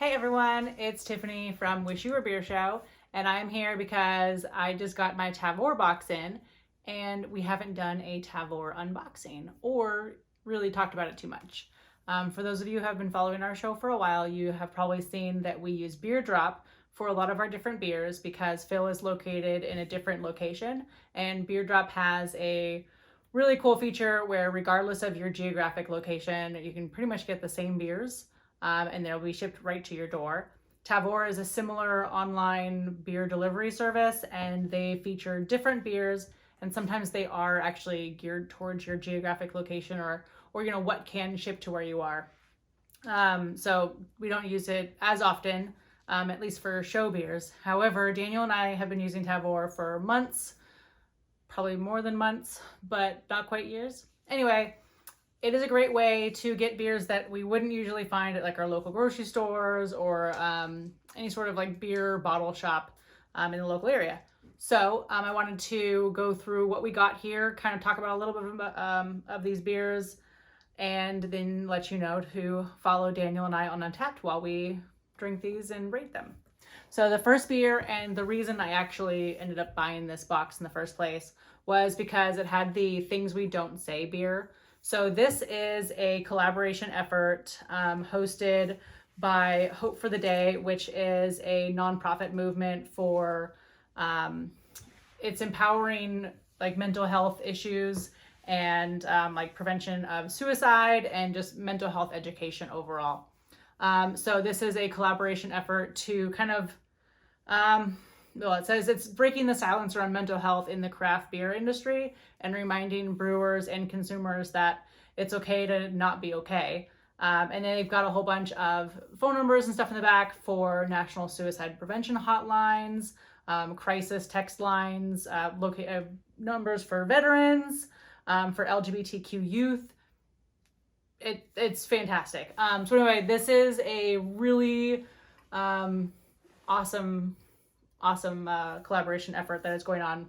Hi everyone, it's Tiffany from Wish You Were Beer Show, and I'm here because I just got my Tavour box in, and we haven't done a Tavour unboxing or really talked about it too much. For those of you who have been following our show for a while, you have probably seen that we use Beer Drop for a lot of our different beers because Phil is located in a different location, and Beer Drop has a really cool feature where regardless of your geographic location, you can pretty much get the same beers. And they'll be shipped right to your door. Tavour is a similar online beer delivery service, and they feature different beers, and sometimes they are actually geared towards your geographic location or what can ship to where you are. So we don't use it as often, at least for show beers. However, Daniel and I have been using Tavour for months, probably more than months, but not quite years. Anyway, it is a great way to get beers that we wouldn't usually find at like our local grocery stores or any sort of like beer bottle shop in the local area. So I wanted to go through what we got here, kind of talk about a little bit of these beers, and then let you know to follow Daniel and I on Untappd while we drink these and rate them. So the first beer, and the reason I actually ended up buying this box in the first place, was because it had the Things We Don't Say beer. So this is a collaboration effort hosted by Hope for the Day, which is a nonprofit movement for it's empowering like mental health issues and like prevention of suicide and just mental health education overall. So this is a collaboration effort to kind of well, it says it's breaking the silence around mental health in the craft beer industry and reminding brewers and consumers that it's okay to not be okay. And then they've got a whole bunch of phone numbers and stuff in the back for national suicide prevention hotlines, crisis text lines, numbers for veterans, for LGBTQ youth. It's fantastic. So anyway, this is a really awesome collaboration effort that is going on.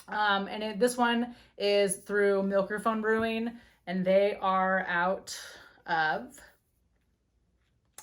And this one is through Mikerphone Brewing, and they are out of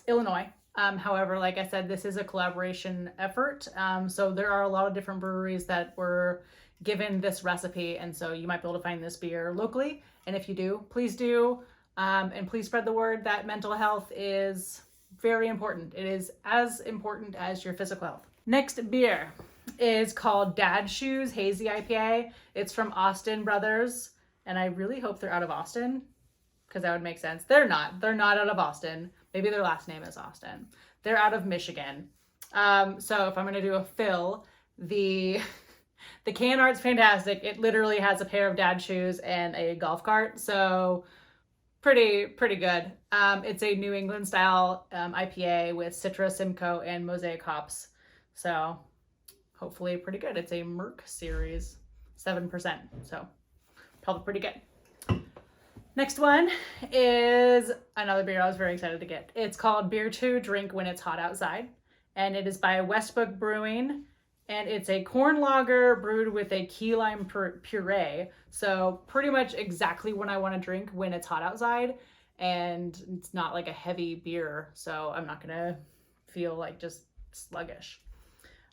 Illinois. However, like I said, this is a collaboration effort. So there are a lot of different breweries that were given this recipe, and so you might be able to find this beer locally. And if you do, please do. And please spread the word that mental health is very important. It is as important as your physical health. Next beer is called Dad Shoes Hazy IPA. It's from Austin Brothers, and I really hope they're out of Austin because that would make sense. They're not. They're not out of Austin. Maybe their last name is Austin. They're out of Michigan. So if I'm going to do a fill, the can art's fantastic. It literally has a pair of dad shoes and a golf cart. So pretty good. It's a New England style IPA with Citra, Simcoe, and Mosaic hops. So hopefully pretty good. It's a Merc series, 7%. So probably pretty good. Next one is another beer I was very excited to get. It's called Beer to Drink When It's Hot Outside, and it is by Westbrook Brewing, and it's a corn lager brewed with a key lime puree. So pretty much exactly what I want to drink when it's hot outside, and it's not like a heavy beer, so I'm not gonna feel like just sluggish.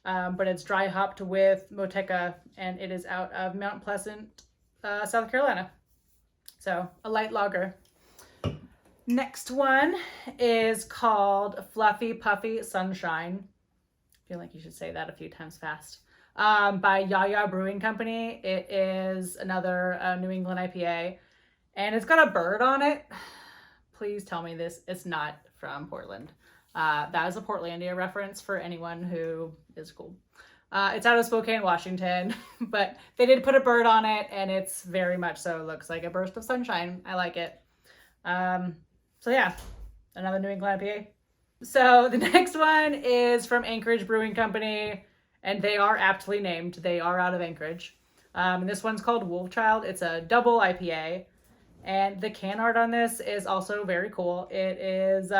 But it's dry hopped with Moteca, and it is out of Mount Pleasant, South Carolina. So a light lager. Next one is called Fluffy Puffy Sunshine. I feel like you should say that a few times fast. By YaYa Brewing Company. It is another New England IPA, and it's got a bird on it. Please tell me this it's not from Portland. That is a Portlandia reference for anyone who is cool. It's out of Spokane, Washington, but they did put a bird on it, and it's very much so looks like a burst of sunshine. I like it. So yeah, another New England IPA. So the next one is from Anchorage Brewing Company, and they are aptly named. They are out of Anchorage. And this one's called Wolfchild. It's a double IPA, and the can art on this is also very cool. It is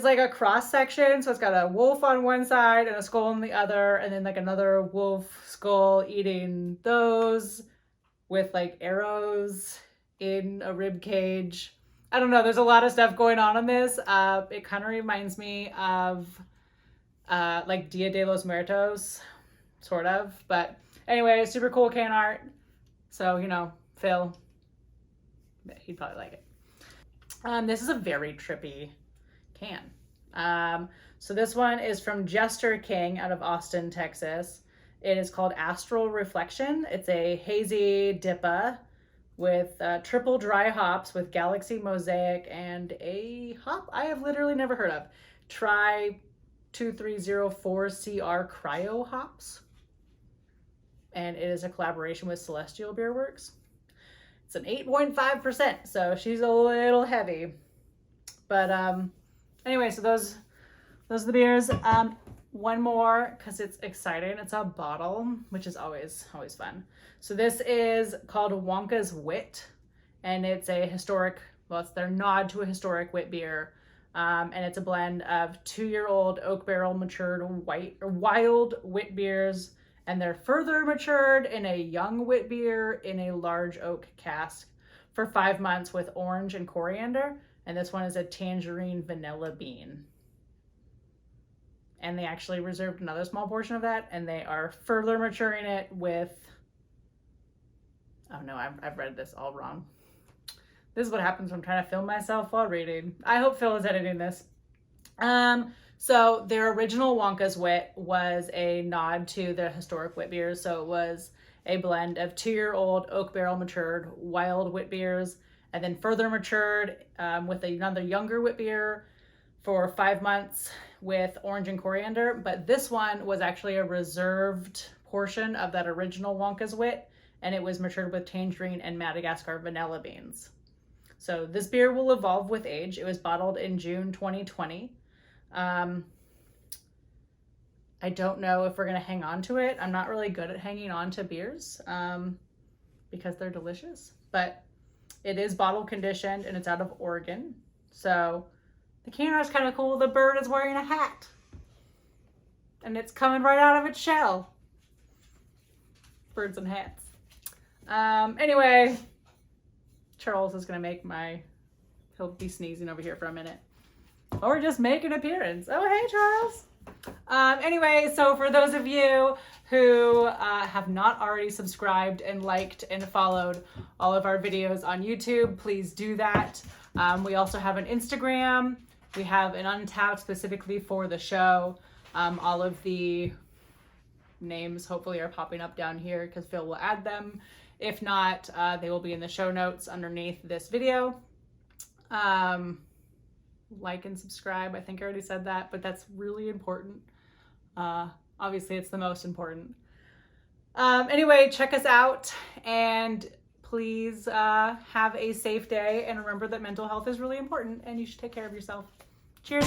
like a cross section, so it's got a wolf on one side and a skull on the other, and then like another wolf skull eating those with like arrows in a rib cage. I don't know. There's a lot of stuff going on in this. It kind of reminds me of like Dia de los Muertos, sort of. But anyway, super cool can art. So, you know, Phil, he'd probably like it. This is a very trippy can. So this one is from Jester King out of Austin, Texas. It is called Astral Reflection. It's a hazy DIPA with triple dry hops with Galaxy Mosaic and a hop I have literally never heard of. Try 2304CR Cryo hops. And it is a collaboration with Celestial Beer Works. It's an 8.5%, so she's a little heavy. But anyway, so those are the beers. One more, because it's exciting. It's a bottle, which is always fun. So this is called Wonka's Wit, and it's a historic, well, it's their nod to a historic wit beer. And it's a blend of 2-year-old oak barrel matured wild wit beers, and they're further matured in a young wit beer in a large oak cask for 5 months with orange and coriander. And this one is a tangerine vanilla bean. And they actually reserved another small portion of that, and they are further maturing it with, oh no, I've read this all wrong. This is what happens when I'm trying to film myself while reading. I hope Phil is editing this. So their original Wonka's Wit was a nod to their historic wit beers. So it was a blend of 2-year-old oak barrel matured wild wit beers, and then further matured with another younger wit beer for 5 months with orange and coriander. But this one was actually a reserved portion of that original Wonka's Wit, and it was matured with tangerine and Madagascar vanilla beans. So this beer will evolve with age. It was bottled in June 2020. I don't know if we're going to hang on to it. I'm not really good at hanging on to beers because they're delicious. But it is bottle conditioned, and it's out of Oregon. So the can art's kind of cool. The bird is wearing a hat. And it's coming right out of its shell. Birds and hats. Anyway, Charles is going to make he'll be sneezing over here for a minute. Or just make an appearance. Oh, hey, Charles. Anyway, so for those of you who have not already subscribed and liked and followed all of our videos on YouTube, please do that. We also have an Instagram. We have an Untapped specifically for the show. All of the names hopefully are popping up down here because Phil will add them. If not, they will be in the show notes underneath this video. Like and subscribe. I think I already said that, but that's really important. Obviously, it's the most important. Anyway, check us out, and please have a safe day, and remember that mental health is really important, and you should take care of yourself. Cheers.